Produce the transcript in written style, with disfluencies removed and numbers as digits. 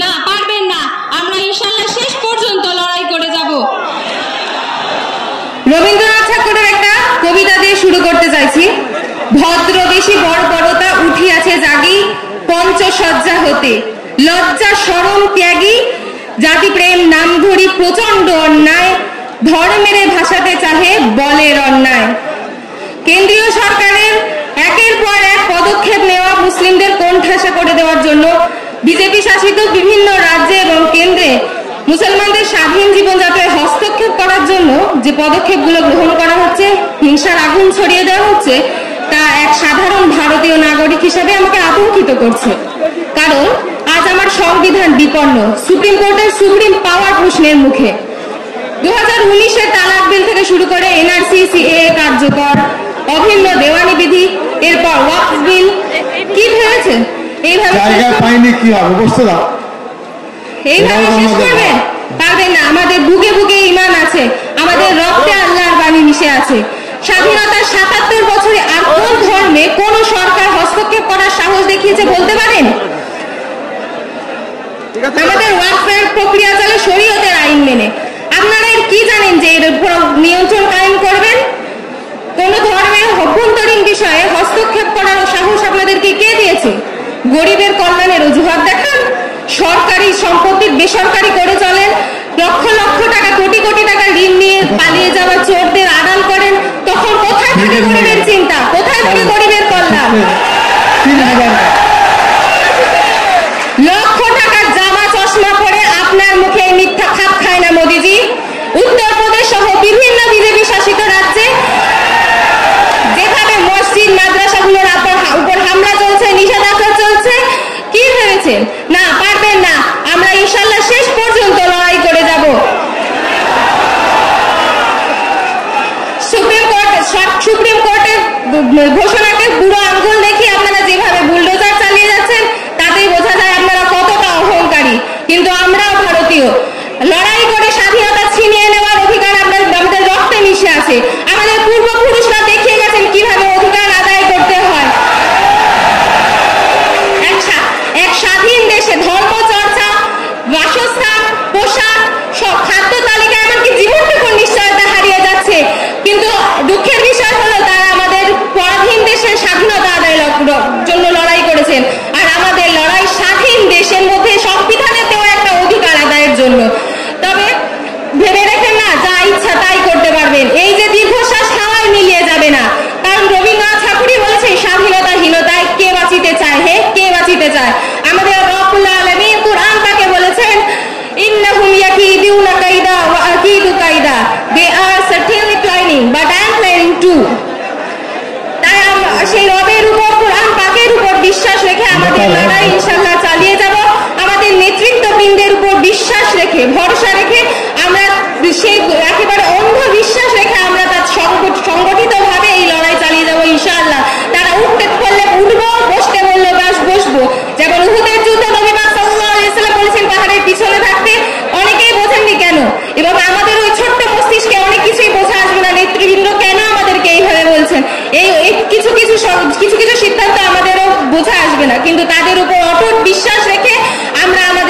না পারবেন না, আমরা ইনশাআল্লাহ শেষ পর্যন্ত লড়াই করে যাব। রবীন্দ্রনাথ ঠাকুরের একটা কবিতা দিয়ে শুরু করতে চাইছি। ভদ্র বেশি বর্বরতা উঠিয়াছে জাগি পঞ্চসজ্জা হতে, লজ্জা শরম ত্যাগী জাতি প্রেম নাম ধরি প্রচন্ড অন্যায়, ধর্মের ভাষাতে চাহে বলের অন্যায়। কেন্দ্রীয় সরকারের একের পর এক পদক্ষেপ নেওয়া মুসলিমদের কোণঠাসা করে দেওয়ার জন্য বিজেপি শাসিত বিভিন্ন রাজ্যে এবং কেন্দ্রে মুসলমানদের স্বাধীন জীবনযাত্রায় হস্তক্ষেপ করার জন্য যে পদক্ষেপগুলো গ্রহণ করা হচ্ছে, হিংসার আগুন ছড়িয়ে দেওয়া হচ্ছে, তা এক সাধারণ ভারতীয় নাগরিক হিসেবে আমাকে আতঙ্কিত করছে। কারণ আজ আমার সংবিধান বিপন্ন, সুপ্রিম কোর্টের সুপ্রিম পাওয়ার প্রশ্নের মুখে। 2019-এর তালাক বিল থেকে শুরু করে এনআরসি, সিএএ কার্যকর, অভিন্ন দেওয়ানি বিধি, এরপর ওয়াকফ বিল। কি ভেবেছে এইভাবে জায়গা পাইনি কি হবে? বসতে দাও। এইভাবে শেষ করবেন? পারবেন না। আমাদের বুকে বুকে ঈমান আছে, আমাদের রক্তে আল্লাহর বাণী মিশে আছে। স্বাধীনতার 77 বছরে আর কোন ধর্মে কোন সরকার হস্তক্ষেপ করার সাহস দেখিয়েছে বলতে পারেন? আমাদের ওয়াকফের প্রক্রিয়া চলে শরীয়তের আইন মেনে। আপনারা কি জানেন যে এর উপর নিয়ন্ত্রণ কায়েম করবেন? কোন ধর্মের অভ্যন্তরীণ বিষয়ে হস্তক্ষেপ করার সাহস আপনাদেরকে কে দিয়েছে? গরিবের কল্যাণের অজুহাত দেখান, সরকারি সম্পত্তি বেসরকারি করে চলেন, লক্ষ লক্ষ টাকা কোটি কোটি টাকা ঋণ নিয়ে পালিয়ে যাওয়া চোরদের আড়াল করেন। তখন কোথায় থাকে গরিবের চিন্তা, কোথায় থাকে গরিবের কল্যাণ? লক্ষ টাকার জামা চশমা পরে আপনার মুখে মিথ্যা খাপ খায় না মোদিজি। উত্তরপ্রদেশ সহ বিভিন্ন বিজেপি শাসিত রাজ্যে যেভাবে মসজিদ মাদ্রাসাগুলোর উপর হামলা চলছে, নিষেধাজ্ঞা চলছে, কি ভেবেছেন? না পারবেন না। আমরা ইনশাআল্লাহ শেষ পর্যন্ত লড়াই করে যাব। সুপ্রিম কোর্টের ঘোষণাকে বুড়ো আঙ্গুল দেখিয়ে আপনারা যেভাবে বুলডোজার চালিয়ে যাচ্ছেন, তাতেই বোঝা যায় আপনারা কতটা অহংকারী। কিন্তু আমরাও ভারতীয়, লড়াই করে স্বাধীনতা ছিনিয়ে নেওয়ার অধিকার আমাদের রক্তে মিশে আছে। আমাদের পূর্বপুরুষরা দেখিয়ে গেছেন কিভাবে অধিকার আদায় করতে হয়। এক স্বাধীন দেশে ধর্মচর্চা, বাসস্থান, পোশাক, সব খাদ্য তালিকা, এমনকি জীবনটুকুর নিশ্চয়তা হারিয়ে যাচ্ছে। কিন্তু দুঃখের বিষয় হলো তারা আমাদের পরাধীন দেশের স্বাধীনতা আদায়ের জন্য লড়াই করেছেন, আর আমাদের লড়াই স্বাধীন দেশের মধ্যে সংবিধানেতেও একটা অধিকার আদায়ের জন্য। তবে ভেবে দেখেন না, যা ইচ্ছা তাই করতে পারবেন। এই যে দীর্ঘশ্বাস হাওয়ায় মিলিয়ে যাবে না, কারণ রবীন্দ্রনাথ ঠাকুরই বলেছে স্বাধীনতাহীনতায় কে বাঁচিতে চায়, হে কে বাঁচিতে চায়। আমাদের রব্বুল আলামিন কুরআন পাকে বলেছেন, ইন্নাহুম ইয়াকিদুনা কাইদা ওয়া আকিদু কাইদা, they are certainly planning but I am planning too. তাই সেই রবের উপর, কুরআন পাকের উপর বিশ্বাস রেখে আমাদের লড়াই ইনশাআল্লাহ চালিয়ে যাব। আমাদের নেতৃত্ববৃন্দের উপর বিশ্বাস রেখে, ভরসা রেখে, আমরা সেই একেবারে অন্ধ বিশ্বাস রেখে আমরা তার সংগঠিতভাবে এই লড়াই চালিয়ে যাবো ইনশাআল্লাহ। তারা উঠতে বললে উঠবো, বসতে বললে বসবো। যেমন উহুদের যুদ্ধ নবী পাক সাল্লাল্লাহু আলাইহি ওয়াসাল্লাম বলেছেন পাহাড়ের পিছনে থাকতে, অনেকেই বোঝেননি কেন। এবং আমাদের ওই ছোট্ট মস্তিষ্কে অনেক কিছুই বোঝা আসবে না, নেতৃবৃন্দ কেন আমাদেরকে এইভাবে বলছেন। এই কিছু কিছু সিদ্ধান্ত আমাদেরও বোঝা আসবে না, কিন্তু তাদের উপর অটুট বিশ্বাস রেখে আমরা আমাদের